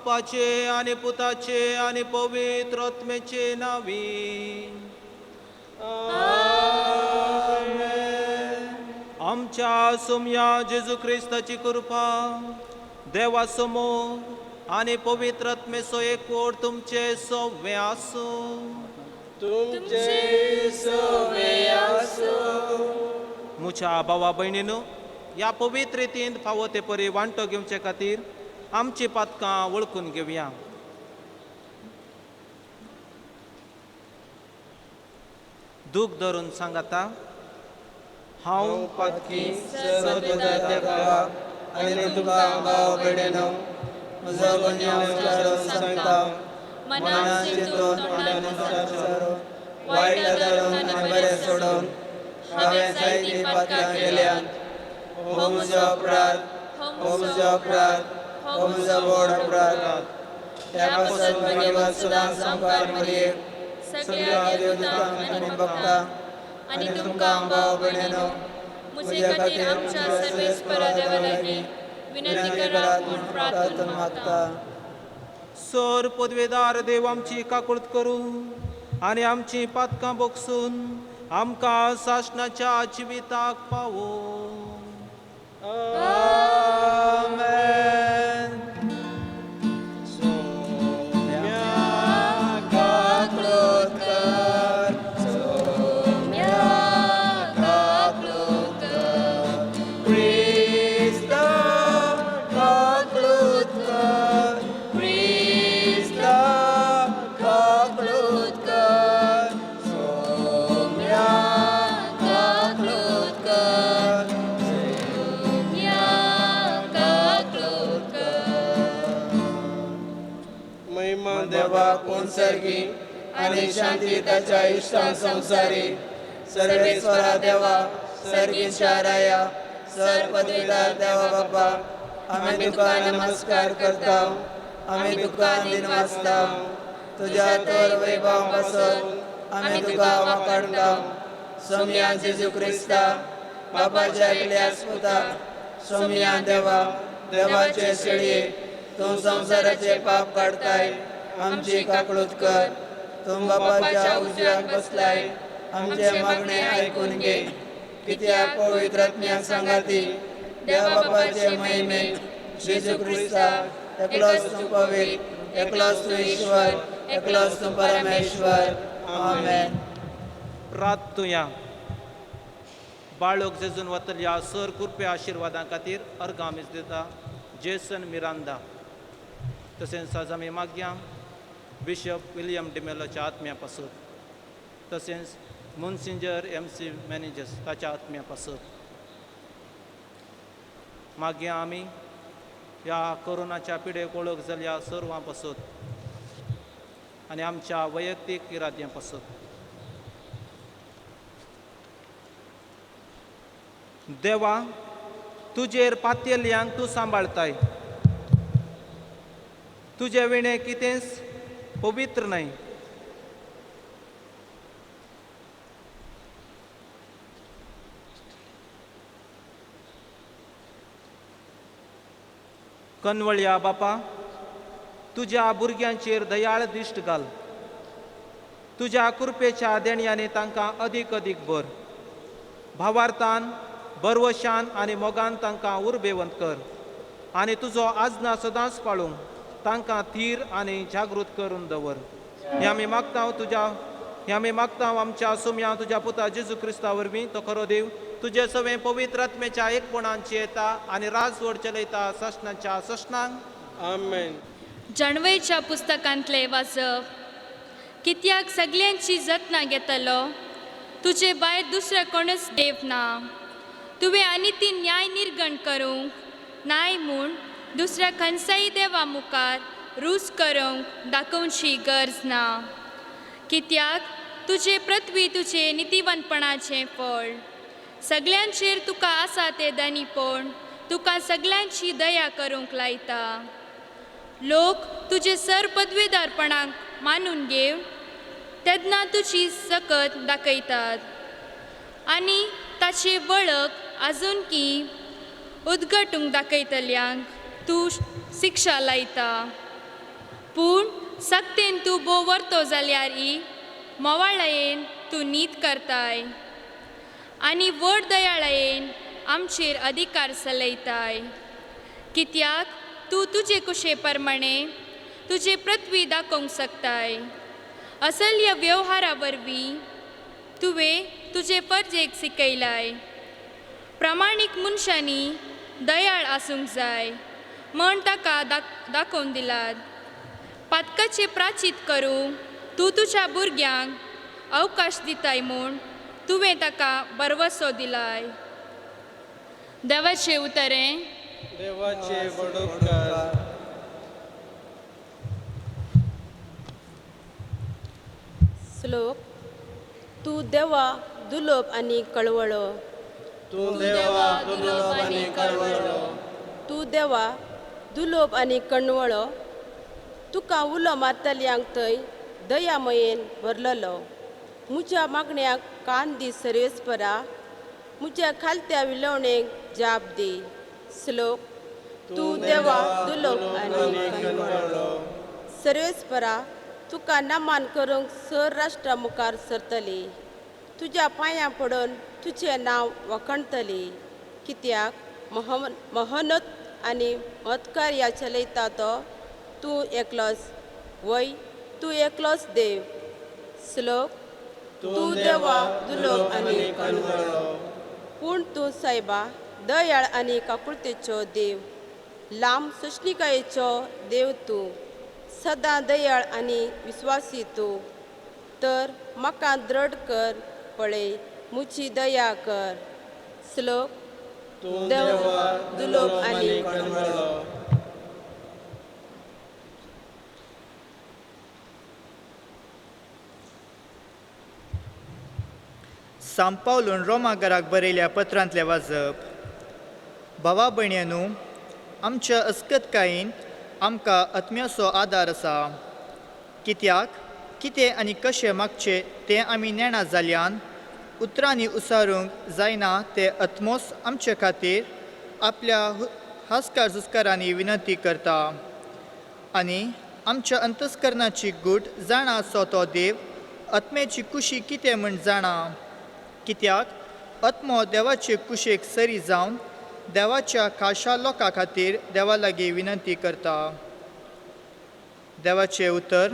बापाचे आणि पुताचे आणि पवित्र आत्म्याचे नावी. आमच्या सोम्या जेजू ख्रिस्ताची कृपा देवासमोर आणि पवित्र आत्मेचो एकवट तुमचे सव्वे आसो. मुच्या भावा भयणीनो, या पवित्र रितीन फावो ते परी वांटो घेवचे खातीर आमची पातकां वळखून घेवया. दूख धरून सांगाता, हांव पातकी सर्वोदया आनी तुका भाव भयणीनो, म्हजो गुन्यांव विचारून सांगता, मनान चिंतून तोंडान विचारून वायट धरून आनी बरें सोडून हांवें जायतीं पातकां केल्यात. हो म्हजो अपराध, हो म्हजो अपराध, हो म्हजो व्हड अपराध. त्या पासून म्हाका सदांच संकार मरये सगळ्या देवदूतांक आनी भक्ता आनी तुमकां भाव भयणीनो, म्हजे खातीर आमच्या सर्वेस्परा देवा लागीं विनंती करात म्हूण प्रार्थना मागता. सर पदवेदार देव आमची काकुळट करूं आनी आमची पातकां बोगसून आमकां सासणाच्या जिविताक पावो. आमेन. सर्गी आणि शांती त्याच्या इष्टां संसारी सर्वेश्वरा देवा, सर्गीच्या राया, सर पदवीदार देवा बापा, आम्ही तुका नमस्कार करता, आम्ही तुका दिन वाचता. तुझ्या तोर वैभव पासून आम्ही तुका वाकडता. सोम्या जेजू ख्रिस्ता, बापाच्या एकल्या पुता, सोम्या देवा, देवाचे शेळये, तू संसाराचे पाप काढताय. आमची काकळूत कर. तुम बापाच्या उजव्याक बसलाय. आमचे मागणे ऐकून घे. कित्याक पवित्र आत्म्याक सांगाती, देवा बापाचे महिमे, जेजू ख्रिस्ता, एकलोच तू पवित्र, एकलोच तू ईश्वर, एकलोच तू परमेश्वर. आमेन. प्रार्थुया. बाळोक जेजून वतल्या सर कृपया आशिर्वादां खातीर अर्गामीस दिता जेसन मिरांदा. तशेंच आज आमी मागया बिशप विलियम डिमेलोच्या आत्म्या पासून, तशेंच मोन्सिंजर MC मॅनेजर्स ताच्या आत्म्या पासून मागया आमी ह्या कोरोनाच्या पिडेक वळख जाल्ल्या सर्वां पासून आनी आमच्या वैयक्तीक इराद्यां पासून. देवा, तुजेर पातयेल्ल्यांक तूं सांबाळताय. तुजे विणे कितेंच पवित्र न्हय. कनवळ्या बापा, तुज्या भुरग्यांचेर दयाळ दिश्ट घाल. तुज्या कृपेच्या देणयाने तांकां अदीक अदीक भर. भावार्थान, बरवशान आनी मोगान तांकां उर्बेवंत कर. आनी तुजो आजना सदांच पाळूंक तांकां थीर आनी जागृत करून दवर. हें आमी मागता आमच्या सोम्या तुज्या पुता जेजू क्रिस्ता वरवीं. तो खरो देव तुजे सवें पवित्र आत्म्याच्या एकपणांची येता आनी राजवड चलयता सशनाच्या सशनांक. आमेन. जाणवेच्या पुस्तकांतले वाचप. कित्याक सगळ्यांची जतनां घेतलो, तुजे भायर दुसरे कोणूच देव ना. तुवें आनी ती न्याय निर्गण करूंक नाय म्हूण दुसऱ्या खंयच्याय देवा मुखार रूस करूंक दाखोवची गरज ना. कित्याक तुजे पृथ्वी तुजे नितीवंतपणाचें फळ. सगळ्यांचेर तुका आसा तें दानीपण तुका सगळ्यांची दया करूंक लायता. लोक तुजे सर पदवीदारपणाक मानून घेव तेन्ना तुजी सकत दाखयतात आनी ताची वळख आजून की उदगटूंक दाखयतल्यांक तूं शिक्षा लायता. पूण सक्तेन तूं बोवरतो जाल्यार मोवाळायेन तूं नीत करताय आनी व्हड दयाळायेन आमचेर अधिकार चलयताय. कित्याक तूं तुजे कुशे प्रमाणे तुजे पृथ्वी दाखोवंक शकताय. असल्य वेव्हारा वरवीं तुवें तुजे परजेक शिकयलाय. प्रामाणीक मनशांनी दयाळ आसूंक जाय म्हण ताका दाखोवन दिलात. पातकाचे प्राचीत करूंक तूं तुज्या भुरग्यांक अवकाश दिताय म्हूण तुवें ताका भरवसो दिलाय. देवाचें उतरें. देवाचे बडोदकार. श्लोक. तूं देवा दुलोप आनी कळवळो. तूं देवा दुलोप आनी कळवळो. तूं देवा दुलोप आनी कणवळो. तुका उलो मारतल्यांक थंय दयामयेन भरलेलो. म्हज्या मागण्याक कान दी सर्वेस्परा. म्हज्या खालत्या विलवणेक जाप दी. श्लोक. तूं देवा दुलोप आनी कणवळो. सर्वेस्परा तुका नमान करूंक सर राष्ट्रा मुखार सरतली. तुज्या पांयां पडून तुजें नांव वखणतली. कित्याक मेहनत आनी मतकार्या चलयता तो तूं एकलोच. वय तूं एकलोच देव. श्लोक. तूं देवा दुलोप आनी कणवळो. पूण तूं सायबा दयाळ आनी काकुळतेचो देव. लांब सुश्णिकायेचो देव तूं. सदां दयाळ आनी विस्वासी तूं. तर म्हाका दृढ कर पळय म्हजी दया कर. श्लोक. तूं देवा दुलोप आनी कणवळो. सांपावलून रोमाकाराक बरयल्या पत्रांतलें वाचप. भावा भयण्यांनो, आमच्या अस्कतकायेन आमकां आत्म्याचो आदार आसा. कित्याक कितें आनी कशें मागचें तें आमी नेणा जाल्ल्यान उतरांनी उसारूंक जायना तें आत्मोस आमचे खातीर आपल्या हास्कार जुस्कारांनी विनंती करता. आनी आमच्या अंतस्करणाची गूट जाणा असो तो देव आत्म्याची कुशी कितें म्हण जाणा. कित्याक आत्मो देवाचे कुशेक सरी जावन देवाच्या खाशा लोकां खातीर देवा लागीं विनंती करता. देवाचें उतर.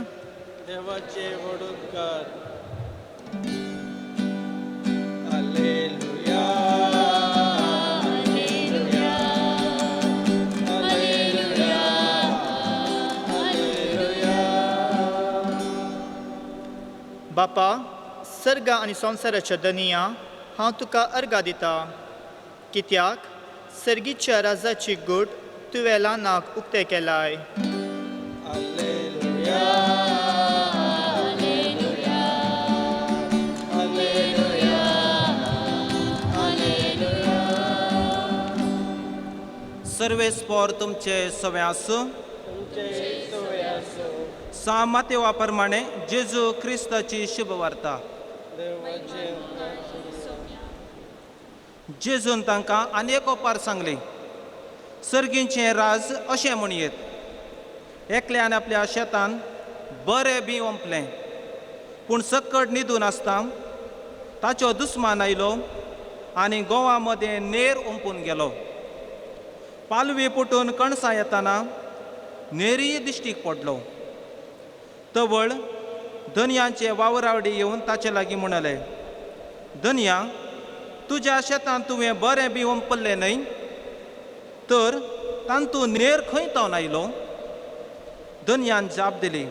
देवाचे बडोदकार. हालेलुया. हालेलुया. हालेलुया. हालेलुया. बापा, सर्ग आनी संवसाराच्या दनिया हांव तुका अर्गां दिता. कित्याक सर्गीच्या राजाची गूट तुवें ल्हानाक उक्तें केलाय. हालेलुया. हालेलुया. हालेलुया. हालेलुया. सर्वेस्पोर तुमचे सवे आसूं. तुमचे सोय आसूं. सा मातेवा प्रमाणे जेजू क्रिस्ताची शुभ वार्ता. देवाचे जेजून तांकां आनेक ओपार सांगली. सर्गींचें राज अशें म्हणयेत. एकल्यान आपल्या शेतान बरें बी ओंपलें, पूण सकट न्हिदून आसता ताचो दुस्मान आयलो आनी गोवा मदें नेर ओंपून गेलो. पालवी पुटून कणसां येताना नेरी दिश्टीक पडलो. तवळ धनयांचे वावरावडी येवन ताचे लागीं म्हणले, धनया, तुज्या शेतान तुवें बरें बी ओंपल्लें न्हय, तर तांतूं नेर खंय तावन आयलो? धनयान जाप दिली,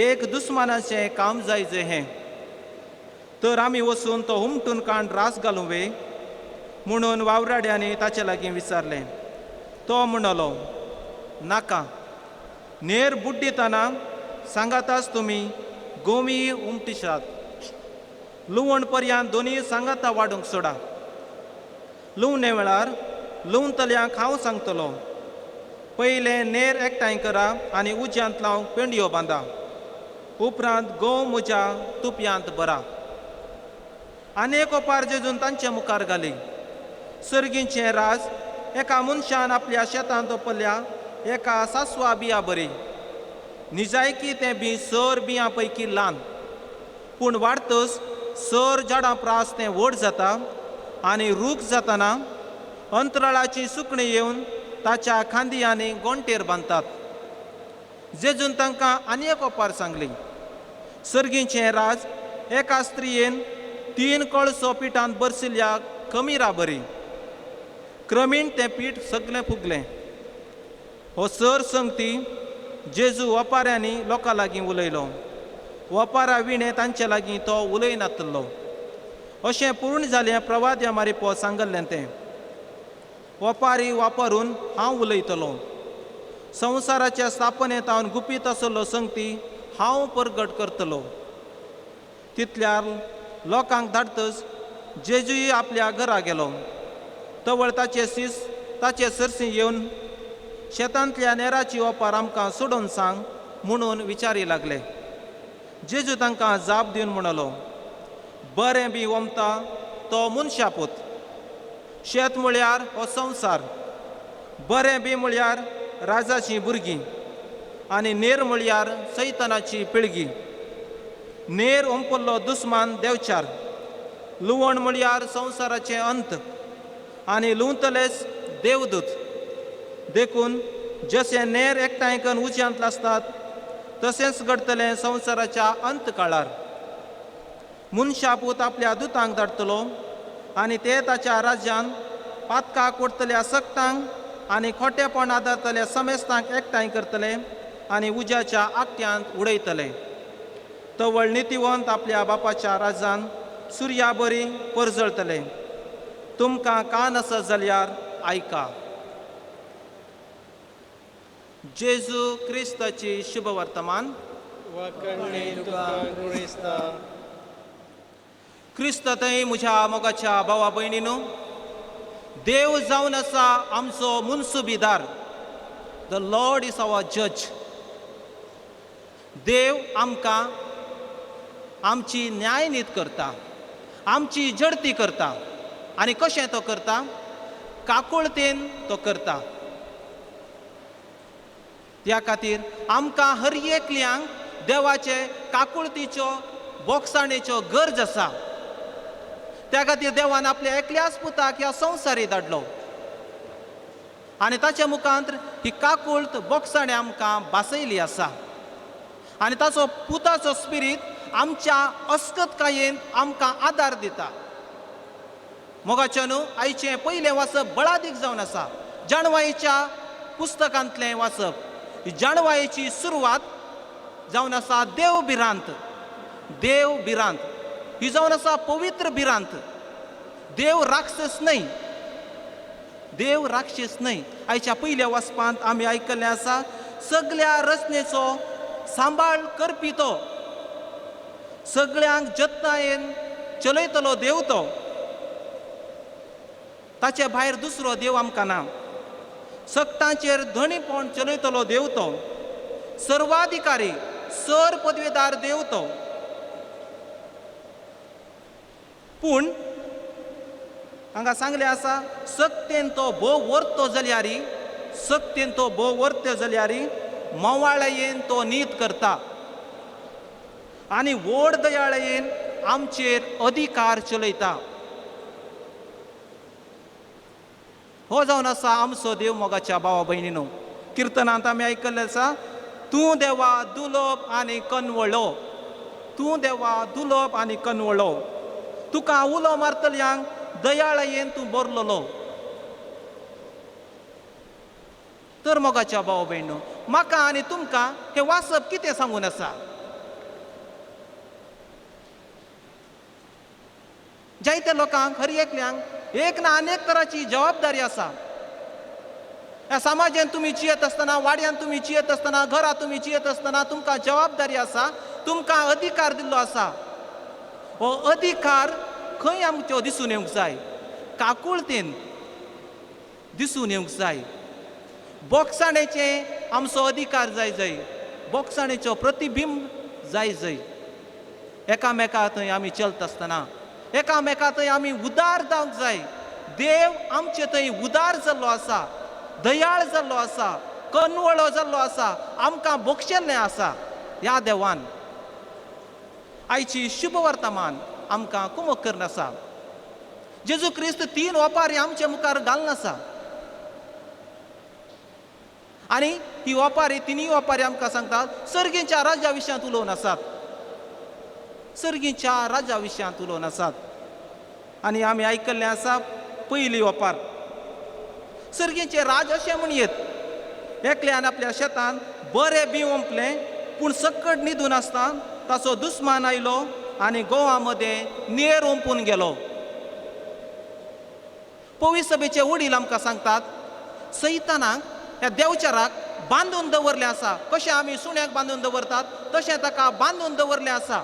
एक दुस्मानाचें काम जायजें हें. तर आमी वचून तो हुमटून काण रास घालूं वे म्हणून वावराड्यांनी ताचे लागीं विचारलें. तो म्हणलो, नाका, नेर बुड्डितना सांगाताच तुमी गोमी उमटिशात. लुवण पर्यांत दोनी सांगाता वाडूंक सोडा. लुवणे वेळार लुवतल्यांक हांव सांगतलो, पयलें नेर एकठांय करा आनी उज्यांत लावंक पेंडयो बांदा. उपरांत गोव म्हज्या तुपयांत भरा. आनेक ओपार जेजून तांचे मुखार घाली. सर्गींचें राज एका मनशान आपल्या शेतांत ओपल्ल्या एका सासवा बिया बरी. निजायकी ते बी सर बियां पैकी ल्हान, पूण वाडतच सर झाडां प्रास तें व्हड जाता आनी रूख जाताना अंतराळाची सुकणीं येवन ताच्या खांदी आनी गोंटेर बांदतात. जेजून तांकां आनी एक ओपार सांगली, सर्गीचें राज एका स्त्रियेन 3 कळसो पिठांत बरसिल्ल्या खमीरा बरी. क्रमीण तें पीठ सगळें फुगलें. हो सर संगती जेजू ओपाऱ्यांनी लोकां लागीं उलयलो. ओपारा विणें तांचे लागीं तो उलयनासलो. अशें पूर्ण जालें प्रवाद्या मारिपो सांगल्लें तें. ओपारी वापरून हांव उलयतलों. संवसाराच्या स्थापनेतावन गुपीत आसलो संगती हांव परगट करतलो. तितल्यार लोकांक धाडतच जेजूय आपल्या घरा गेलो. तवळ ताचे सरसी येवन शेतांतल्या नेराची ओपार आमकां सोडून सांग म्हणून विचारी लागले. जेजू तांकां जाप दिवन म्हणलो, बरें बी वमता तो मनशापूत. शेत म्हळ्यार हो संवसार, बरें बी म्हळ्यार राजाचीं भुरगीं आनी नेर म्हळ्यार सैतानाची पिळगी. नेर ओंपल्लो दुस्मान देवचार, लुवण म्हळ्यार संवसाराचें अंत आनी लुंवतलेच देवदूत. देखून जशें नेर एकठांय करून उज्यांत लासतात तशेंच घडतलें संवसाराच्या अंत काळार. मनशापूत आपल्या दुतांक धाडटलो आनी ते ताच्या राज्यान पातकाक ओडतल्या सक्तांक आनी खोटेपण आदारतल्या समेस्तांक एकठांय करतले आनी उज्याच्या आगट्यांत उडयतले. तवळ नितिवंत आपल्या बापाच्या राज्यान सुर्या बरी परजळतले. तुमकां कान आसत जाल्यार आयका. जेजू क्रिस्ताची शुभ वर्तमान. क्रिस्त थंय म्हज्या मोगाच्या भावा भयणीनो, देव जावन आसा आमचो मुनसुबीदार. द लॉर्ड इज आवर जज. देव आमकां आमची न्यायनीत करता, आमची जडती करता. आनी कशें तो करता? काकुळतेन तो करता. त्या खातीर आमकां हर एकल्यांक देवाचे काकुळतीच्यो बोगसाणेच्यो गरज आसा. त्या खातीर देवान आपल्या एकल्याच पुताक ह्या संवसारी धाडलो आनी ताच्या मुखांत ही काकुळत बोगसाणें आमकां बासयली आसा. आनी ताचो पुताचो स्पिरीट आमच्या अस्कतकायेन आमकां आदार दिता. मोगाच्या न्हू, आयचें पयलें वाचप बळादीक जावन आसा. जाणवायेच्या पुस्तकांतलें वाचप. ही जाणवायेची सुरवात जावन आसा देव भिरांत. देव भिरांत ही जावन आसा पवित्र भिरांत. देव राक्षस न्हय. देव राक्षस न्हय. आयच्या पयल्या वाचपांत आमी आयकल्लें आसा, सगळ्या रचनेचो सांबाळ करपी तो, सगळ्यांक जतनायेन चलयतलो देव तो. ताचे भायर दुसरो देव आमकां ना. सक्तांचेर धणीपण चलयतलो देव तो. सर्वाधिकारी सर पदवेदार देव तो. पूण हांगा सांगलें आसा, सक्तेन तो भोव वर्तो जाल्यार सक्तेन तो भोव वर्तो जाल्यार मोवाळायेन तो नीत करता आनी व्हड दयाळेन आमचेर अधिकार चलयता. हो जावन आसा आमचो देव मोगाच्या भावा भयणीनो. किर्तनांत आमी आयकल्लें आसा, तूं देवा दुलोप आनी कनवळो. तूं देवा दुलोप आनी कनवळो. तुका उलो मारतल्यांक दयाळेन तूं बरलोलो. तर मोगाच्या भावा भयणीनो, म्हाका आनी तुमकां हें वाचप कितें सांगून आसा? जायत्या लोकांक हर एकल्यांक एक ना अनेक तराची जबाबदारी आसा. ह्या समाजान तुमी जियेत आसतना, वाड्यान तुमी जियेत आसतना, घरा तुमी जियेत आसतना तुमकां जबाबदारी आसा. तुमकां अधिकार दिल्लो आसा. हो अधिकार खंय आमच्यो दिसून येवंक जाय? काकुळतेन दिसून येवंक जाय. बोगसाणेचें आमचो अधिकार जाय जाय. बोगसाणेचो प्रतिबिंब जाय जाय. एकामेका थंय आमी चलता आसतना एकामेका थंय आमी उदार जावंक जाय. देव आमचे थंय उदार जाल्लो आसा, दयाळ जाल्लो आसा, कनवळो जाल्लो आसा, आमकां बक्षिल्लें आसा. ह्या देवान आयची शुभ वर्तमान आमकां कुमक करन आसा. जेजू क्रिस्त 3 ओंपारी आमच्या मुखार घालून आसा आनी ही ओंपारी 3 ओंपारी आमकां सांगतात सर्गीच्या राज्या विशयांत उलोवन आसात. सर्गीच्या राज्या विशयांत उलोवन आसात. आनी आमी आयकल्लें आसा पयली ओंपार सर्गीचे राज अशें म्हणयेत एकल्यान आपल्या शेतान बरें बी ओंपलें पूण सकट न्हिदून आसता ताचो दुस्मान आयलो आनी गोवा मदें नेर ओंपून गेलो. पवित्र सभेचे वडील आमकां सांगतात सैतानाक ह्या देवचाराक बांदून दवरलें आसा. कशें आमी सुण्याक बांदून दवरतात तशें ताका बांदून दवरलें आसा.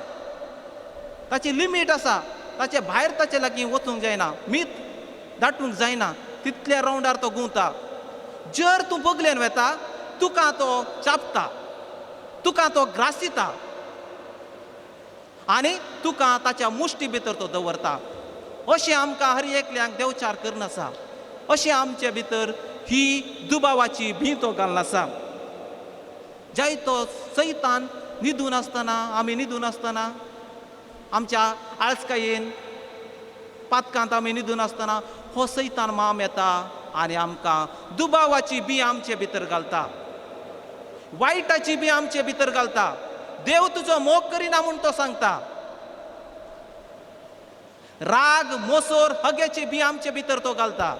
ताची लिमीट आसा. ताचे भायर ताचे लागीं वचूंक जायना, मीत दाटूंक जायना. तितल्या रावंडार तो गुंवता. जर तूं बगलेन वेता तुका तो चापता, तुका तो ग्रासिता आनी तुका ताच्या मुश्टी भितर तो दवरता. अशें आमकां हर एकल्याक देवचार करन आसा. अशें आमचे भितर ही दुबावाची भीं तो घालून आसा. जायतो सैतान न्हिदून आसतना आमी न्हिदून आसतना आमच्या आळसकायेन पातकांत आमी न्हिदून आसतना हो सैतान माम येता आनी आमकां दुबावाची बी आमचे भितर घालता, वायटाची बी आमचे भितर घालता. देव तुजो मोग करिना म्हूण तो सांगता. राग मोसोर हगेची बी आमचे भितर तो घालता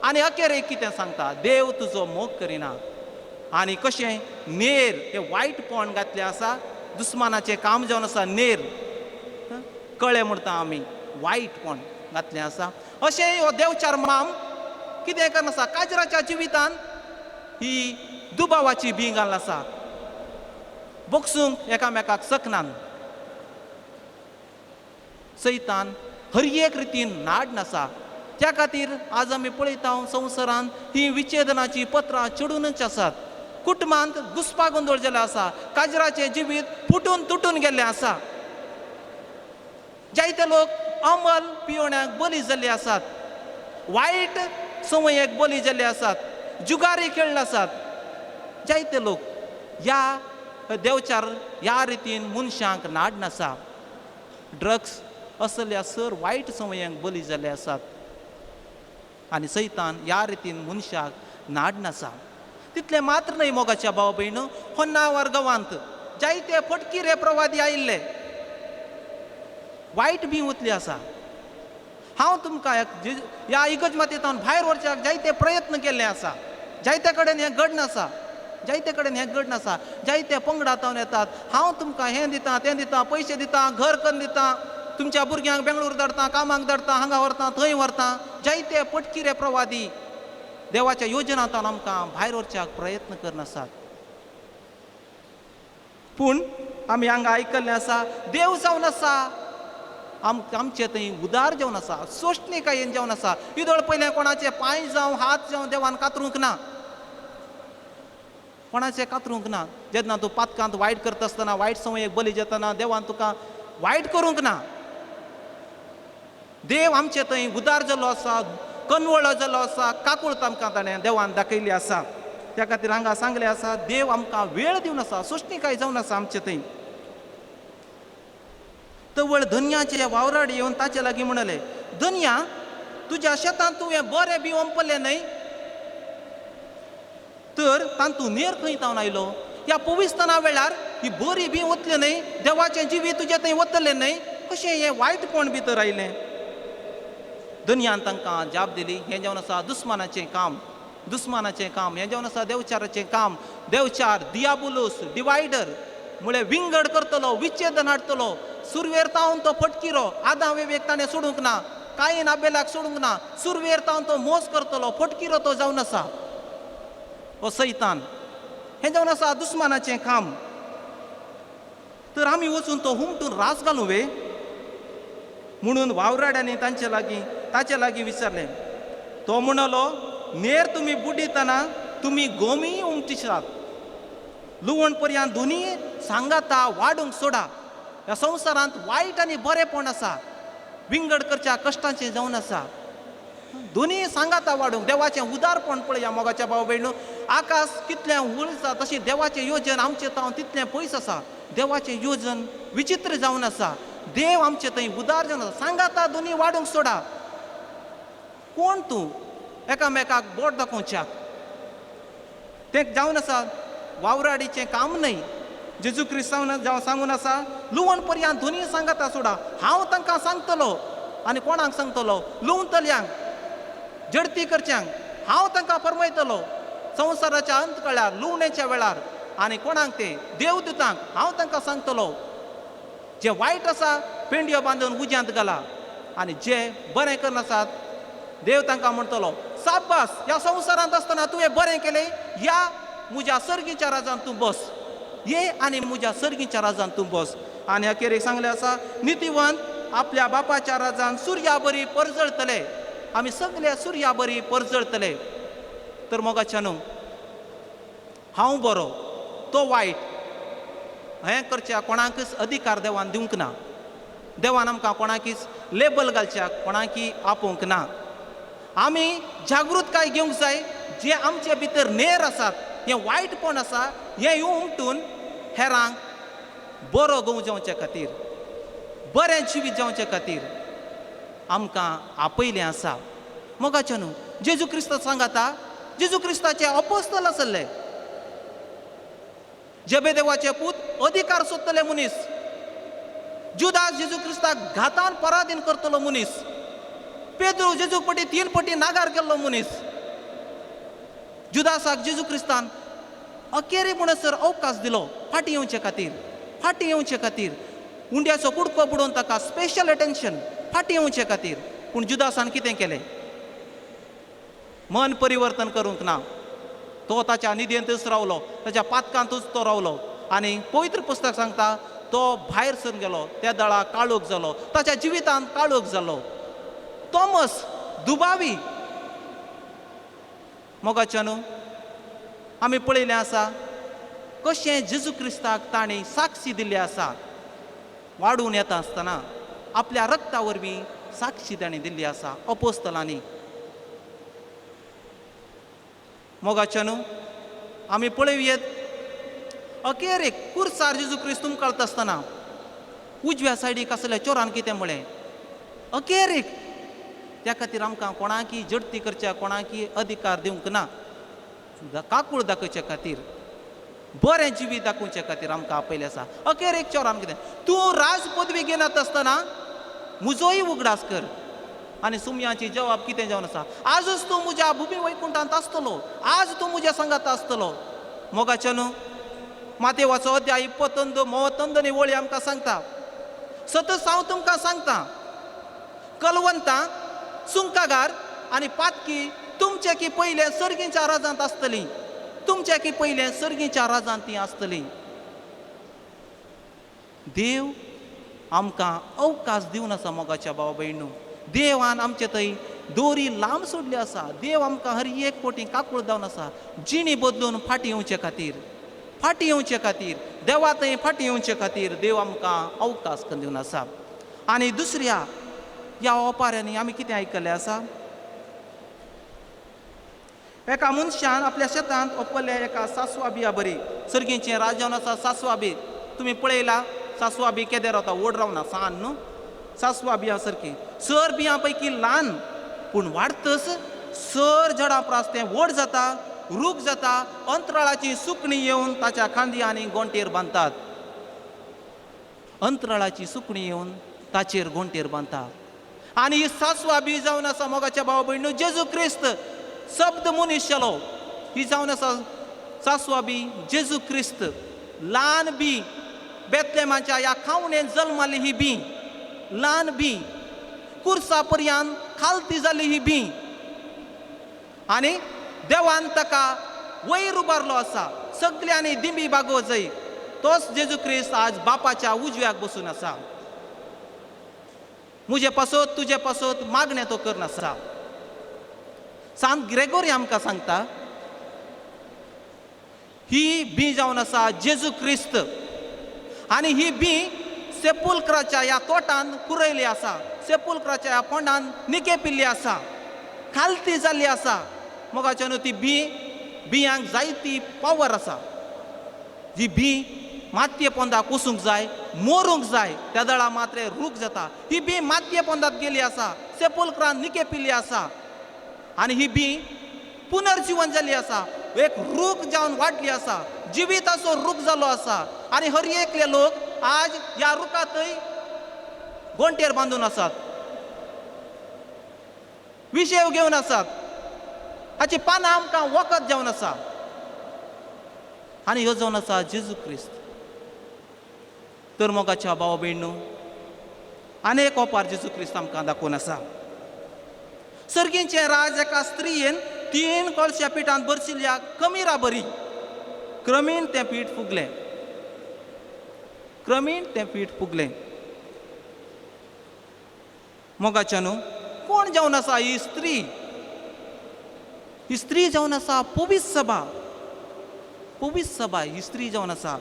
आनी अखेर एक कितें सांगता देव तुजो मोग करिना. आनी कशें नेर हे वायटपण घातलें आसा, दुस्मानाचें काम जावन आसा. नेर कळे म्हणटा आमी वायटपण घातलें आसा. अशें हो देवचार माम कितें करन आसा काजराच्या जिवितान ही दुबावाची भीं घालून आसा. बोगसूंक एकामेकाक सकनान सैतान हर एक रितीन नाड आसा. त्या खातीर आज आमी पळयता संवसारांत ही विच्छेदनाची पत्रां चडूनच आसात. कुटुंबांत घुस्पा गोंदळ जाल्लो आसा. काजराचें जिवीत फुटून तुटून गेल्लें आसा. जायते लोक अंमल पियोण्याक बली जाल्ले आसात, वायट संवयेक बली जाल्ले आसात, जुगारी खेळ्ळे आसात. जायते लोक ह्या देवचार ह्या रितीन मनशांक नाड नासा. ड्रग्स असल्या सर वायट संवयांक बली जाल्ले आसात आनी सैतान ह्या रितीन मनशाक नाड नासा. तितले मात्र न्हय मोगाच्या भाव भयण, होन्नावर गांवांत जायते फटकिरे प्रवादी आयिल्ले, वायट बी वतली आसा. हांव तुमकां ह्या इगर्जमातींतल्यान भायर व्हरच्याक जायते प्रयत्न केल्ले आसा. जायते कडेन हें घडना आसा, जायते कडेन हें घडना आसा. जायते पंगडांतावन येतात, हांव तुमकां हें दितां तें दितां, पयशे दितां, घर करून दितां, तुमच्या भुरग्यांक बेंगळूर धाडटां, कामाक धाडटां, हांगा व्हरतां थंय व्हरतां. जायते पटकिरे प्रवादी देवाच्या योजनांतल्यान आमकां भायर व्हरच्याक प्रयत्न करनासात. पूण आमी हांगा आयकल्लें आसा देव जावन आसा आमचे थंय उदार जावन आसा, सोश्णिकायेन जावन आसा. इदोळ पयलें कोणाचे पांय जावं हात जावं देवान कातरूंक ना, कोणाचें कातरूंक ना. जेन्ना तूं पातकांत वायट करता आसतना, वायट संवयेक बली जेतना देवान तुका वायट करूंक ना. देव आमचे थंय उदार जाल्लो आसा, कनवळो जाल्लो आसा, काकूळट आमकां ताणें देवान दाखयल्ली आसा. त्या खातीर हांगा सांगलें आसा देव आमकां वेळ दिवन आसा, सोश्णिकाय जावन आसा आमचे थंय. तवळ धन्याचे वावराड येवन ताचे लागीं म्हणले, धन्या तुज्या शेतांत तुवें बरें बी ओंपलें न्हय, तर तांतूं नेर खंय तावन आयलो. ह्या पविस्ताना वेळार ही बरी बी वतली न्हय, देवाचें जिवी तुजें थंय वतलें न्हय, कशें हें वायटपण भितर आयलें. धन्यान तांकां जाप दिली, हें जावन आसा दुस्मानाचें काम. दुस्मानाचें काम हें जावन आसा देवचाराचें काम. देवचार दियाबुलूस, डिवायडर म्हळ्यार विंगड करतलो, विच्छेदन हाडटलो. सुरवेर तावन तो फटकिरो, आदां वेवेक ताणें सोडूंक ना, कायीन आबेलाक सोडूंक ना. सुरवेर तावन तो मोस करतलो, फटकिरो तो जावन आसा हो सैतान. हें जावन आसा दुस्मानाचें काम. तर आमी वचून तो हुमटून रास घालूं वे म्हणून वावराड्यांनी ताचे लागीं विचारलें. तो म्हणलो, नेर तुमी बुडितना तुमी गोमी उमटिशात, लुवण पर्यंत दोनी सांगाता वाडूंक सोडा. ह्या संवसारांत वायट आनी बरेंपण आसा, विंगड करच्या कश्टाचें जावन आसा. दोनी सांगाता वाडूंक. देवाचें उदारपण पळया मोगाच्या भाव भयणू. आकाश कितलें व्हड आसा तशी देवाचें योजन आमचे ताव तितलें पयस आसा. देवाचें योजन विचित्र जावन आसा. देव आमचे थंय उदार जावन आसा. सांगाता दोनी वाडूंक सोडा. कोण तूं एकामेकाक बोट दाखोवच्याक? तें जावन आसा वावराडीचें काम न्हय. जेजू क्रिस्त सांगून आसा लुवण पर्यंत दोनी सांगाता सोडा. हांव तांकां सांगतलो. आनी कोणाक सांगतलो? लुवतल्यांक, जडती करच्यांक. हांव तांकां फरमयतलो संवसाराच्या अंत काळार, लुवणेच्या वेळार. आनी कोणाक ते देवदूतांक हांव तांकां सांगतलो जे वायट आसा पेंड्यो बांदून उज्यांत घाला. आनी जे बरें करनासात देव तांकां म्हणटलो साबास, ह्या संवसारांत आसतना तुवें बरें केलें. या म्हज्या सर्गीच्या राजांत तूं बस. ये आनी म्हज्या सर्गीच्या राजांत तूं बस. आनी अखेरेक सांगलें आसा नितीवंत आपल्या बापाच्या राजांत सुर्या बरी परजळतले. आमी सगळे सुर्या बरी परजळतले. तर मोगाच्या न्हू, हांव बरो तो वायट हें करच्या कोणाकच अधिकार देवान दिवंक ना. देवान आमकां कोणाकीच लेबल घालच्याक कोणाकी आपोवंक ना. आमी जागृतकाय घेवंक जाय. जे आमचे भितर नेर आसात, हें वायटपण आसा, हें उमटून हेरांक बरो गोव जावचे खातीर, बरें जिवीत जावचे खातीर आमकां आपयलें आसा. मोगाचें न्हू, जेजू क्रिस्त सांगाता जेजू क्रिस्ताचे अपोस्तल आसले. जेबेदेवाचे पूत अधिकार सोदतले मनीस. जुदास जेजू क्रिस्ताक घातान पराधीन करतलो मनीस. पेद्रू जेजू पटी 3 पटी नागार केल्लो मनीस. जुदासाक जेजू क्रिस्तान अखेरे म्हणसर अवकाश दिलो फाटी येवचे खातीर. फाटी येवचे खातीर उंड्याचो कुडको बुडोवन ताका स्पेशल अटेन्शन फाटी येवचे खातीर. पूण जुदासान कितें केलें? मन परिवर्तन करूंक ना. तो ताच्या निदेंतच रावलो, ताच्या पातकांतूच तो रावलो. आनी पवित्र पुस्तक सांगता तो भायर सरून गेलो. त्या दळा काळोख जालो. ताच्या जिवितांत काळोख जालो. तोमस दुबावी. मोगाच्या न्हू, आमी पळयलें आसा कशें जेजू क्रिस्ताक ताणें साक्षी दिल्ली आसा. वाडून येता आसतना आपल्या रक्ता वरवीं साक्षी ताणें दिल्ली आसा अपोस्तलांनी. मोगाच्या न्हू, आमी पळयत अखेरेक कुर्सार जेजू क्रिस्त तुमकाळता आसतना उजव्या सायडीक आसल्या चोरान कितें म्हळें? अखेरेक त्या खातीर आमकां कोणाकी जडती करच्या, कोणाकी अधिकार दिवंक ना. काकूळ दाखोवचे खातीर, बरें जिवीत दाखोवचे खातीर आमकां आपयलें आसा. अखेरेक चोरान कितें? तूं राज पदवी घेनात आसतना म्हजोय उगडास कर. आनी सुमयाची जवाब कितें जावन आसा? आजूच तूं म्हज्या भुमी वैकुंठांत आसतलो. आज तूं म्हज्या संगात आसतलो. मोगाच्या न्हू, मातेवाचो अध्याय 22-33 वळी आमकां सांगता. सतत हांव तुमकां सांगता, कलवंतां, सुंकागार आनी पातकी तुमचे की पयले सर्गीच्या राजांत आसतलीं. तुमचे की पयले सर्गीच्या राजांत तीं आसतलीं. देव आमकां अवकाश दिवन आसा. मोगाच्या भाव भयणू, देवान आमचे थंय दोरी लांब सोडली आसा. देव आमकां हर एक कोटी काकूळ जावन आसा. जिणी बदलून फाटी येवचे खातीर, फाटी येवचे खातीर, देवा थंय फाटी येवचे खातीर देव आमकां अवकाश दिवन आसा. आनी दुसऱ्या ह्या ओपाऱ्यांनी आमी कितें आयकल्लें आसा? एका मनशान आपल्या शेतांत ओपल्ल्या एका सासवा बिया बरी. सर्गीचें राज जावन आसा सासवा बी. तुमी पळयला सासवा बी केदें रावता? व्हड रावना, सान न्हू. सासवा बिया सारकी सर बियां पैकी ल्हान, पूण वाडतस सर झाडां प्रास तें व्हड जाता, रूख जाता. अंतराळाची सुकणी येवन ताच्या खांदी आनी गोंटेर बांदतात. अंतराळाची सुकणी येवन ताचेर गोंटेर बांदता. आनी ही सासवा बी जावन आसा मोगाच्या भाव भयणू जेजू क्रिस्त शब्द मनीस जालो. ही जावन आसा सासवा बी जेजू क्रिस्त. ल्हान बी बेतलेमाच्या ह्या खावणेंत जल्माली ही बी. ल्हान बी कुर्सा पर्यंत खालती जाली ही बी. आनी देवान ताका वयर उबारलो आसा. सगल्यांनी दिंबी बागो जाय. तोच जेजू क्रिस्त आज बापाच्या उजव्याक बसून आसा. मुजे पासत तुजे पासत मागणें तो करनासा. सांत ग्रेगोरी आमकां सांगता ही बी जावन आसा जेजू क्रिस्त. आनी ही बी सेपुल्क्राच्या ह्या तोटान कुरयली आसा. सेपुल्क्राच्या ह्या पोंडान निके पिल्ली आसा, खालती जाल्ली आसा. मोगाच्या न्हू ती बी बियांक जायती पावर आसा. जी बी मातये पोंदा कुसूंक जाय, मोरूंक जाय, त्या दळा मात्र रूख जाता. ही बी मातये पोंदात गेली आसा, सेपोल्क्रान निकेपिल्ली आसा आनी ही बी पुनर्जीवन जाल्ली आसा, एक रूख जावन वाडली आसा, जिविताचो रूख जालो आसा. आनी हर एकले लोक आज ह्या रुखांतय गोंटेर बांदून आसात, विशेव घेवन आसात, हाची पानां आमकां वखद जावन आसा. आनी ह्यो जावन आसा जेजू क्रिस्त. तर मोगाच्या भाव भयणू, आनेक ओपार जेजू क्रिस्त आमकां दाखोवन आसा. सर्गींचे राज एका स्त्रीयेन 3 कळश्या पिठांत भरशिल्ल्या कमिरा बरी. क्रमीण तें पीठ फुगलें, क्रमीण तें पीठ फुगलें. मोगाच्या न्हू, कोण जावन आसा ही स्त्री? ही स्त्री जावन आसा पवित्र सभा. पवित्र सभा ही स्त्री जावन आसा.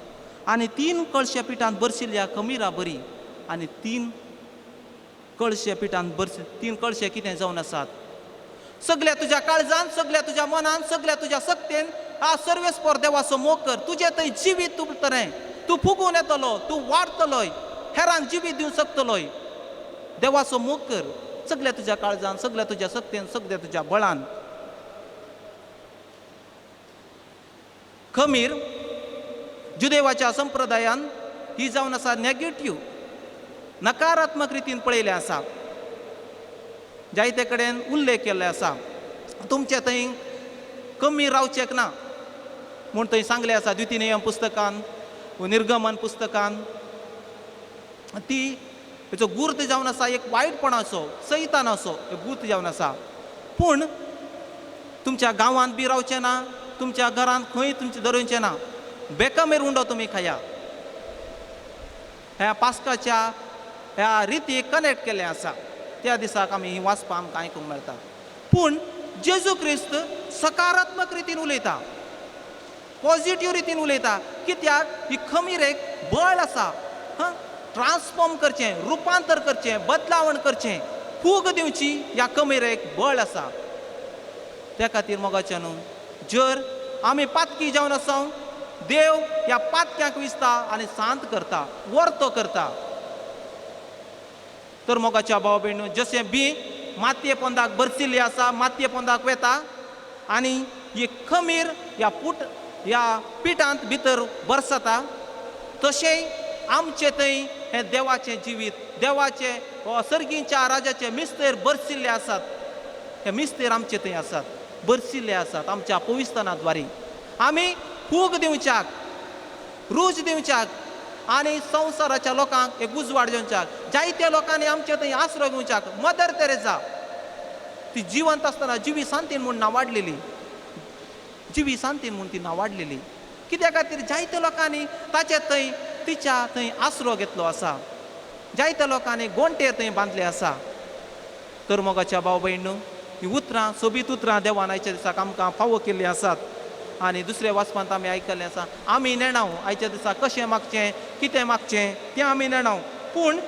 आनी 3 कळश्या पिठांत भरशिल्ल्या कमिरा बरी. आनी 3 कळश्या पिठांत 3 कळशे कितें जावन आसात? सगळ्या तुज्या काळजान, सगळ्या तुज्या मनान, सगळ्या तुज्या सक्तेन आ सर्वेस्पर देवाचो मोग कर. तुजें थंय जिवीत उरतलें. तूं फुगून येतलो, तूं वाडतलोय, हेरांक जिवीत दिवंक शकतलोय. देवाचो मोग कर सगळ्या तुज्या काळजान, सगळ्या तुज्या सक्तेन, सगळ्या तुज्या बळान. खमीर जुदेवाच्या संप्रदायान ही जावन आसा नेगेटिव्ह, नकारात्मक रितीन पळयलें आसा. जायते कडेन उल्लेख केल्ले आसा, तुमचे थंय कमी रावचेक ना म्हूण थंय सांगलें आसा. द्वितीय पुस्तकान, निर्गमन पुस्तकान ती हेचो गुर्त जावन आसा एक वायटपणाचो, सैतानाचो गुर्त जावन आसा. पूण तुमच्या गांवांत बी रावचें ना, तुमच्या घरांत खंय तुमचें धरूचें ना. बेकामेर उंडो तुमी खाया. ह्या पास्काच्या ह्या रितीक कनेक्ट केल्लें आसा. त्या दिसाक आमी ही वाचपाक आमकां आयकूंक मेळटा. पूण जेजू क्रिस्त सकारात्मक रितीन उलयता, पॉझिटिव्ह रितीन उलयता. कित्याक ही खमीरेक बळ आसा. ट्रान्सफॉर्म करचें, रुपांतर करचें, बदलावण करचें, फूग दिवची ह्या खमीरेक बळ आसा. त्या खातीर मोगाच्या न्हू, जर आमी पातकी जावन आसा, देव ह्या पातक्यांक विसता आनी शांत करता, वर्तो करता. तर मोगाच्या भाव भयणू, जशें बी मातये पोंदाक भरसिल्ली आसा, मातये पोंदाक वेता आनी ही खमीर ह्या पिठांत भितर बरसता, तशेंय आमचे थंय हें देवाचें जिवीत, देवाचे सर्गीच्या राजाचे मिस्तेर बरसिल्ले आसात. हे मिस्तेर आमचे थंय आसात, बरसिल्ले आसात आमच्या पवित्रनाद्वारे. आमी फूग दिवच्याक, रूज दिवच्याक आनी संवसाराच्या लोकांक एक उजवाड दिवच्याक. जायत्या लोकांनी आमचे थंय आसरो घेवच्याक. मदर तेरेसा ती जिवंत आसतना जिवी शांतीन म्हूण नांवाडलेली, जिवी शांतीन म्हूण ती नांवाडलेली. कित्या खातीर जायत्या लोकांनी ताचे थंय तिच्या थंय आसरो घेतलो आसा. जायत्या लोकांनी गोंटेर थंय बांदले आसा. तर मोगाच्या भाव भयणू, ही उतरां, सोबीत उतरां देवान आयच्या दिसाक आमकां फावो केल्लीं आसात. आनी दुसऱ्या वाचपांत आमी आयकल्लें आसा, आमी नेणाव आयच्या दिसाक कशें मागचें, कितें मागचें तें आमी नेणाव. पूण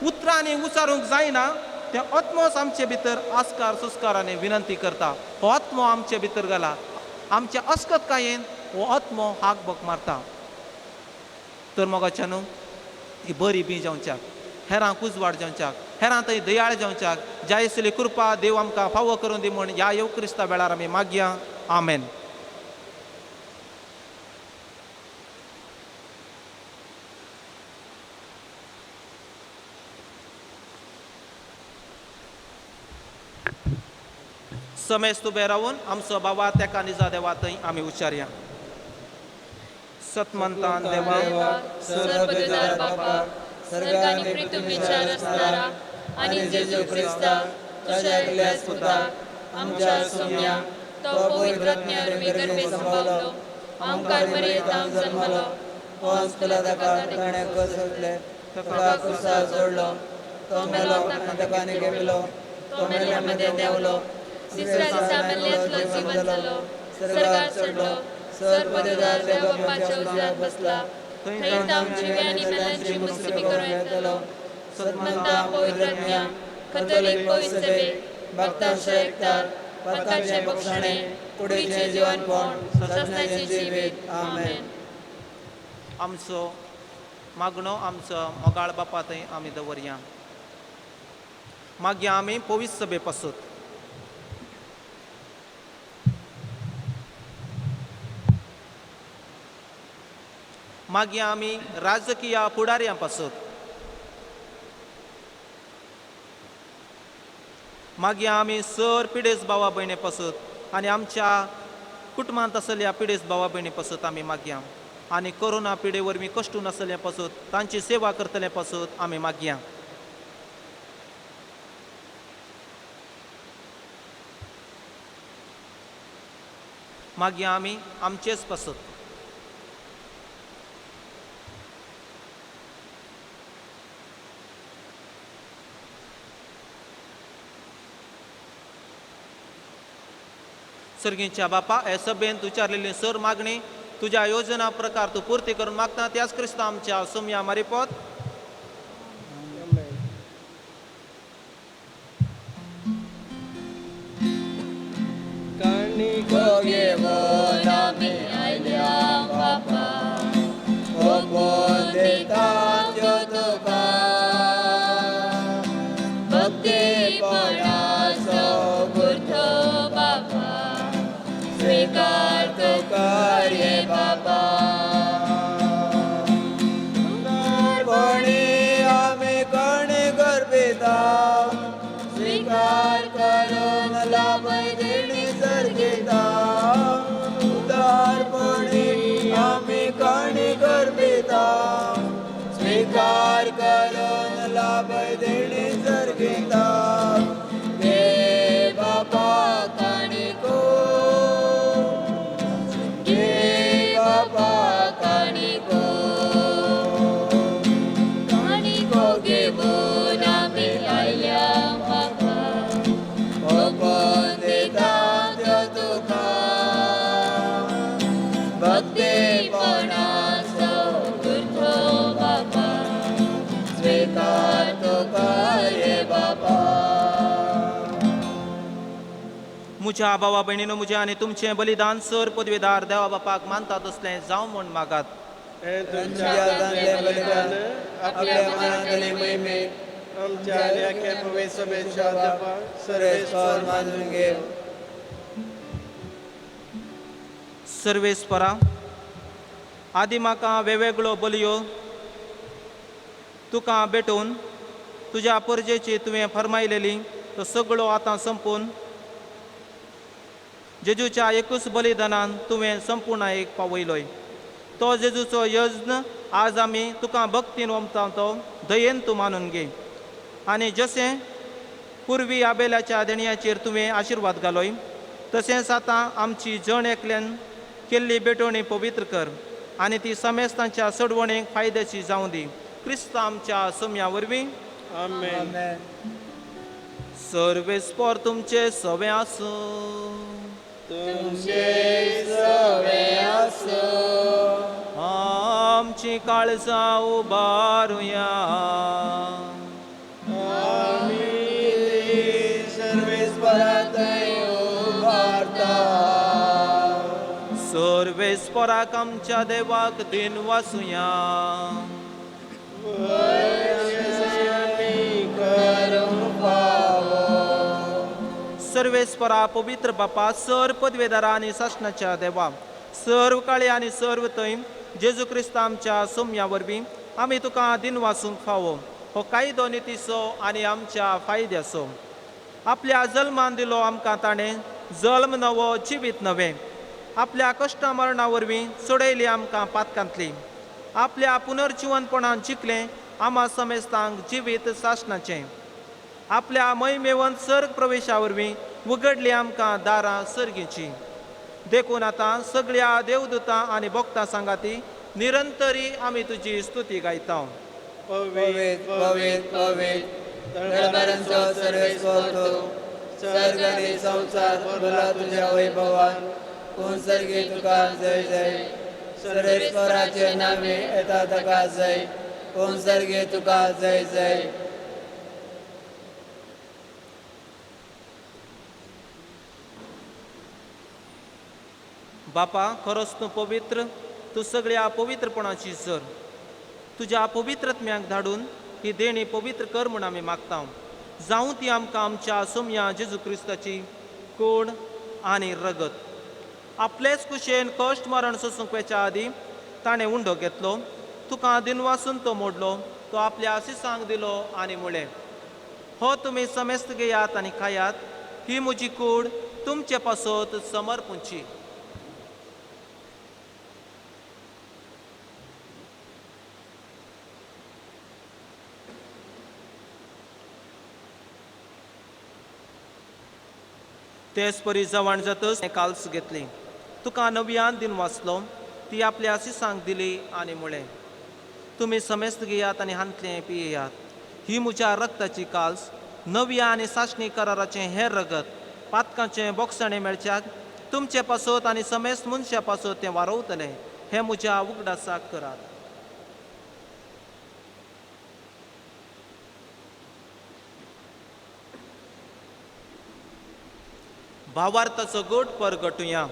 उतरांनी उचारूंक जायना तें आत्मोच आमचे भितर आस्कार सुस्कारांनी विनंती करता. हो आत्मो आमचे भितर घाला. आमच्या अस्कतकायेन हो आत्मो हाक बोक मारता. तर मोगाच्या न्हू, ही बरी बी जावच्याक, हेरांक उजवाड जावच्याक, हेरां थंय दयाळ जावच्याक जाय आसली कृपा देव आमकां फावो करून दी म्हूण ह्या येव क्रिस्ता वेळार आमी मागया. आमेन. समेस्त उबे रावन आमचो बाबा तेका निजा देवा थंय आमी उच्चारया. सतमंतान देवा, सर्वगुजार बापा, सर्गांनी प्रितूम विचार असणारा आणि जेजू ख्रिस्ता तुझ्या एकल्याच पुता आमच्या सौम्या तो पवित्रज्ञ गर्भे संभावलो, आमकां मर्यादां जन्मलो, पोंस पिलाताका ताणें कसले ताका क्रुसार जोडलो, तो मेलो ताका निगेलो, तो मेल्यांमध्ये देवलो, तिसऱ्या दिसा मेल्ल्यांतलो जीवन जालो, सर्गार चडलो, सर्वगुजार देवा बापाच्या उजव्याक बसला, थंय तांव जिवे आनी मेल्ल्यांची मुक्ती करूं येतलो. सतमंतां पवित्रज्ञ कथोलिक पवित्र सभे भक्तांच्या एकठार पथकाचे भक्षणे कुडीचे जीवनपण सजनाचे जिवीत आमेन. आमचो मागणो आमचो मोगाळ बापा थंय आमी दवरया. मागीर आमी पवित्र सभे पासत. मागीर आमी राजकीय फुडाऱ्यां पासत. मागीर आमी सर पिडेस्त भावा भयणी पासत आनी आमच्या कुटुंबांत आसलेल्या पिडेस्त भावा भयणी पासत आमी मागया. आनी कोरोना पिडे वरवीं कश्टून आसलेल्या पासत तांची सेवा करतले पासत आमी मागया. मागीर आमी आमचेच पासत. सर्गीच्या बापा हे सभेन विचारलेली सर मागणी तुझ्या योजना प्रकार तू पूर्ती करून मागता त्याच क्रिस्त आमच्या सोम्या मारिपोत. स्वीकार तो कार्य बाबा. कोणी आम्ही कोणी गर्भिता स्वीकार करून लाभ देणे सर्गिता. उदारपणे आम्ही कोणी गर्भिता स्वीकार करून लाभ देणे सर्गिता. हे बाबा मुझ्या भावा बहिणीनो मुझे आणि तुमचे बलिदान सर पदवीदार देवा बापाक मानतात असले जावं म्हण मागात. आपल्या मनातले महिमे आमच्या लेख्या पवित्र सभेच्या अध्यापक सर्वेश्वर मानून घे. सर्वेस्परा आदी म्हाका वेगवेगळो बलयो तुका भेटून तुज्या परजेची तुवें फरमायलेली तो सगळो आतां संपून जेजूच्या एकूच बलिदानान तुवें संपूर्ण एक पावयलोय. तो जेजूचो यज्ञ आज आमी तुका भक्तीन ओमता तो दयेन तूं मानून घे. आनी जशें पुर्वी आबेलाच्या देणयाचेर तुवें आशिर्वाद घालोय तशेंच आतां आमची जण एकल्यान केल्ली भेटवणी पवित्र कर आनी ती समेस्तांच्या सडवणेक फायद्याची जावं दी. क्रिस्त आमच्या सोम्या वरवीं आमेन. सर्वेस्पर तुमचे सवे आसूं. तुमचे सवे आसो. आमची काळजां उबारुया. आमी सर्वेस्परांत उबारता. सर्वेस्पराक आमच्या देवाक दिन वासुया. सर्वेस्परा पवित्र बापा सर पदवेदारा आनी शासनाच्या देवा सर्व काळे आनी सर्व थंय जेजू क्रिस्त आमच्या सोम्या वरवीं आमी तुका दिन वासूंक फावो. हो कायदो नितीसो आनी आमच्या फायद्याचो. आपल्या जल्मान दिलो आमकां ताणें जल्म नवो जिवीत नवें. आपल्या कश्टा मरणा वरवीं सोडयली आमकां पातकांतली. आपल्या पुनर्जिवनपणान जिखलें आमा समेस्तांक जिवीत शासनाचें. आपल्या महिमेवंत सर्ग प्रवेशा वरवीं उगडली आमकां दारां सर्गेची. देखून आतां सगळ्या देवदूतां आनी भक्तां सांगाती निरंतरी आमी तुजी स्तुती गायता. पवित्र पवित्र पवित्र दळबरांचो सर्वेस्वर तूं. सर्ग आनी संवसार भरला तुज्या वैभवान. कोण सर्गी तुका जय जय. सर्वेस्वराचे नामे येता ताका जय. कोण सर्गी तुका जय जय. बापा खरोच तूं पवित्र, तूं सगळ्या पवित्रपणाची सर. तुज्या पवित्रत्म्याक धाडून ही देणी पवित्र कर म्हूण आमी मागता. जावं ती आमकां आमच्या सोम्या जेजू क्रिस्ताची कूड आनी रगत. आपलेच कुशेन कश्ट मरण सोसूंक वेच्या आदी ताणें उंडो घेतलो. तुका दिनवासून तो मोडलो, तो आपल्या आशिसांक दिलो आनी म्हळें, हो तुमी समेस्त घेयात आनी खायात, ही म्हजी कूड तुमचे पासत समर्पूंची. तेच परी जवण जातच काल्स घेतली. तुका नव्यान दिन वाचलो, ती आपल्या आशिसांक दिली आनी म्हळें, तुमी समेस्त घेयात आनी हांतले पियेयात, ही म्हज्या रक्ताची काल्स, नव्या आनी साशणी कराराचें हेर रगत, पातकांचें बोगसणें मेळच्याक तुमचे पासत आनी समेस्त मनशा पासत तें वारोवतलें. हें म्हज्या उगडासाक करात. भावार्थाचो गोड परगटुया.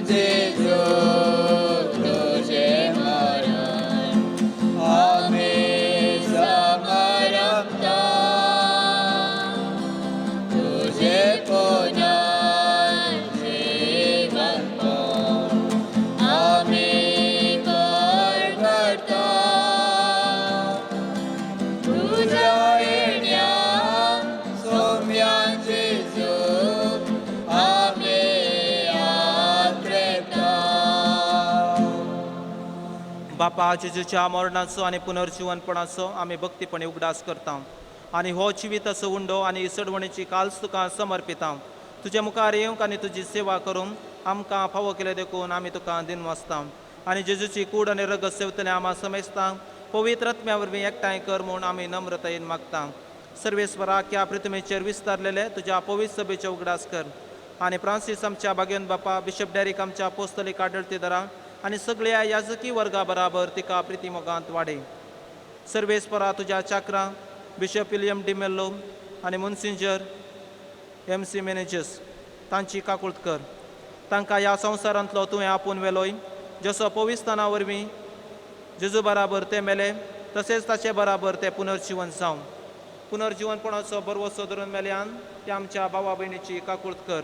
जेजू तुझे मरण आमी समरमता, तुझे पुनर्जीवन आमी परगटता. तुझ्या येण्या सोम्यान जेजू आमी बापा जेजूच्या मरणाचो आनी पुनर्जीवनपणाचो आमी भक्तीपणे उगडास करता आनी हो जिविताचो उंडो आनी सडवणीची काल्स तुका समर्पिता. तुजे मुखार येवंक आनी तुजी सेवा करूंक आमकां फावो केले देखून आमी तुका दिन वाचता आनी जेजूची कूड आनी रगत सेवतले आमा समेस्तांक पवित्र आत्म्या वरवीं एकठांय कर म्हूण आमी नम्रतायेन मागता. सर्वेस्पराक ह्या पृथ्वीचेर विस्तारलेले तुज्या पवित्र सभेचे उगडास कर आनी फ्रांसीस आमच्या बागेन बापा, बिशप डॅरिक आमच्या अपोस्तलीक आडळतीदारां आनी सगळ्या याजकी वर्गा बराबर तिका प्रिती मोगांत वाडय. सर्वेस्परा तुज्या चाकरां बिशप विलियम डिमेल्लो आनी मुन्सिंजर MC मॅनेजर्स तांची काकुळट कर. तांकां ह्या संवसारांतलो तुवें आपूण वेलोय, जसो पवित्राना वरवीं जेजू बराबर ते मेले तशेंच ताचे बराबर ते पुनर्जीवन जावं. पुनर्जीवनपणाचो बरवसो धरून मेल्यान त्या आमच्या भावा भयणीची काकुळट कर.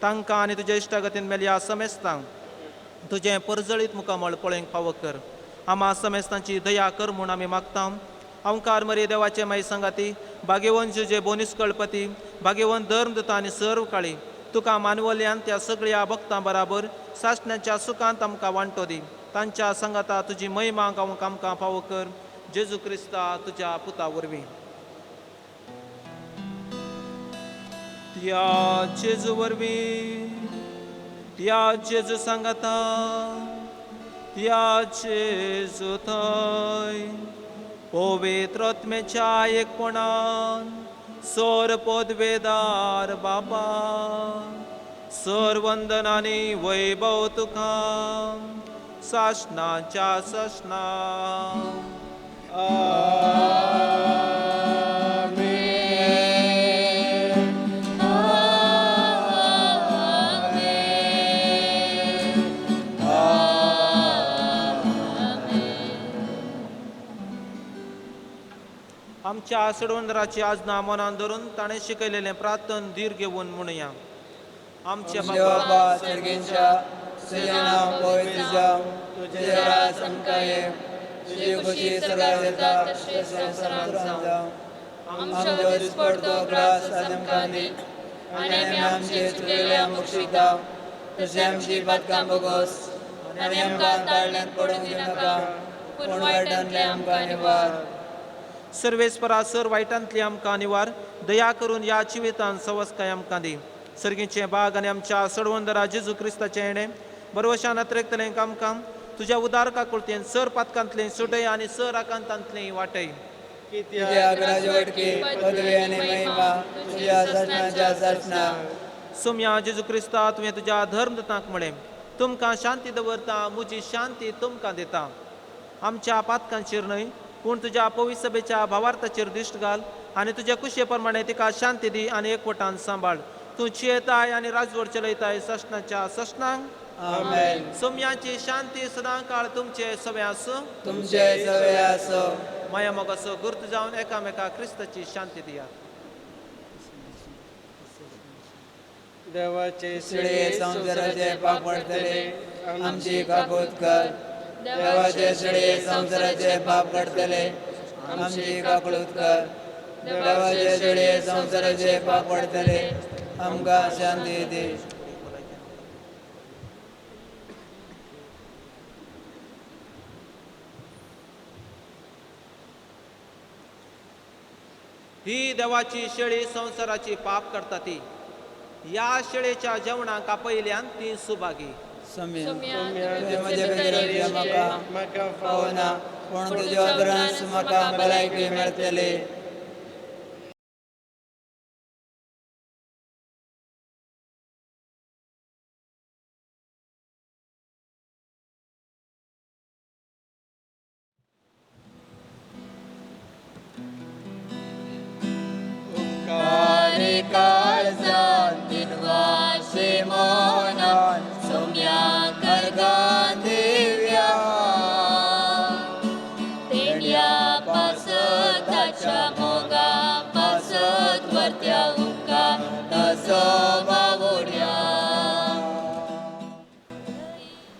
तांकां आनी तुज्या इश्टागतीन मेल्या समेस्तांक तुजें परजळीत मुखामळ पळोवंक फावो कर. आमा समेस्तांची दया कर म्हूण आमी मागता. अवंकार मरी देवाचे माई संगाती, भाग्यवन जुजे बोनीस कळपती, भाग्यवन धर्मदूत आनी सर्व काळी तुका मानवल्यान त्या सगळ्या भक्तां बराबर सासण्याच्या सुखांत आमकां वांटो दी. तांच्या संगाता तुजी महिमा गावंक आमकां फावो कर. जेजू क्रिस्ता तुज्या पुता वरवीं. त्या जेजू वरवीं, त्या जेजू सांगाता, त्या जेजू थंय पवित्र आत्म्याच्या एकपणान सोर पदवेदार बाबा, सर वंदनानी वैभव तुका सासणाच्या ससना. आमच्या सडवंदराची आजना मनान धरून ताणें शिकयलेलें प्रार्थन धीर घेवन म्हणुया. आमच्या बाबा सर्गेच्या तुझे नाव पवित्र जावं, तुझे राज आमकां ये, तुझी खुशी सगळ्याक येता तशें संवसारांत जावं. आमचो दिसपडतो ग्रास आज आमकां दी आनी आमी आमचे चुकलेल्या मुक्षिता तशें आमची पातकां बोगोस आनी आमकां ताळ्यांत पडूंक दिनाका, पूण वायटांतले आमकां निवार. सर्वेस्परा सर वायटांतली आमकां निवार. दया करून ह्या जिवितान सवस्काय आमकां दी. सर्गीचे बाग आनी आमच्या सडवंदरा जेजू क्रिस्ताचें येणें बरवशान अत्रेकतलें आमकां तुज्या उदार काकुळतेन सर पातकांतलें सुटय आनी सर आकांतांतलें वाटय. कित्याक राजवटकी पदवी आनी महिमा तुज्या सासणाच्या सासणा. सोम्या जेजू क्रिस्ता तुवें तुज्या धर्मदूतांक म्हळें, तुमकां शांती दवरता, म्हजी शांती तुमकां दिता. आमच्या पातकांचेर न्हय पूण तुज्या पवित्र सभेच्या भावार्थाचेर दिश्ट घाल आनी तुज्या कुशे प्रमाणे तिका शांती दी आनी एकवटान सांबाळ. तूं चेताय आनी राजवट चलयताय सशनाच्या सशनांक आमेन. सोम्याची शांती सदां काळ तुमचे सवे आसूं तुमचे सवे आसो. माया मोगाचो गुर्त जावन एकामेकाक क्रिस्ताची शांती दियात. देवाचे शिळे संसाराचे पाप पडतले आमची काकूत कर. देवाचे शिळे संसाराचे पाप पडतले आमची काकूत कर. देवाचे शिळे संसाराचे पाप पडतले आमकां शांती दी. ही देवाची शेळी संसाराची पाप करता ती. या शेळेच्या जेवणाक पयल्यान ती सुभागी. म्हजे भितर म्हाका पावना पूण तुज्या उतरांस म्हाका भलायकी मेळटली.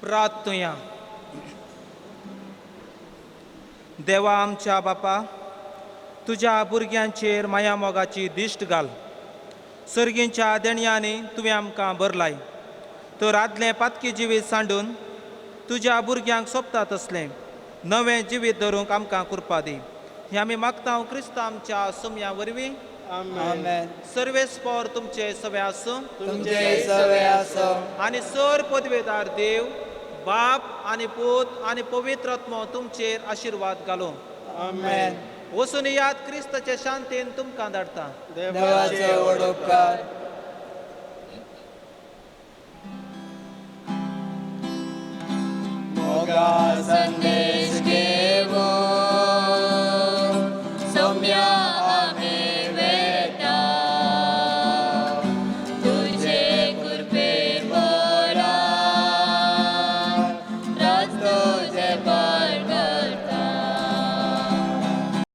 प्रार्थुया. देवा आमच्या बापा, तुज्या भुरग्यांचेर माया मोगाची दिश्ट घाल. सर्गींच्या देणयांनी तुवें आमकां भरलाय, तर आदलें पातकी जिवीत सांडून तुज्या भुरग्यांक सोबता तसलें नवें जिवीत धरूंक आमकां कृपा दी. हें आमी मागता क्रिस्त आमच्या सोम्या वरवीं. आमेन. सर्वेस्पोर तुमचे सवे आसूं तुमचे सवे आसो. आनी सर पदवेदार देव बाप आनी पूत आनी पवित्र आत्मो तुमचेर आशिर्वाद घालो. आमेन. वचून याद क्रिस्ताचे शांतीन तुमकां धाडटा. देवाचे व्हड उपकार. मोगा संदेश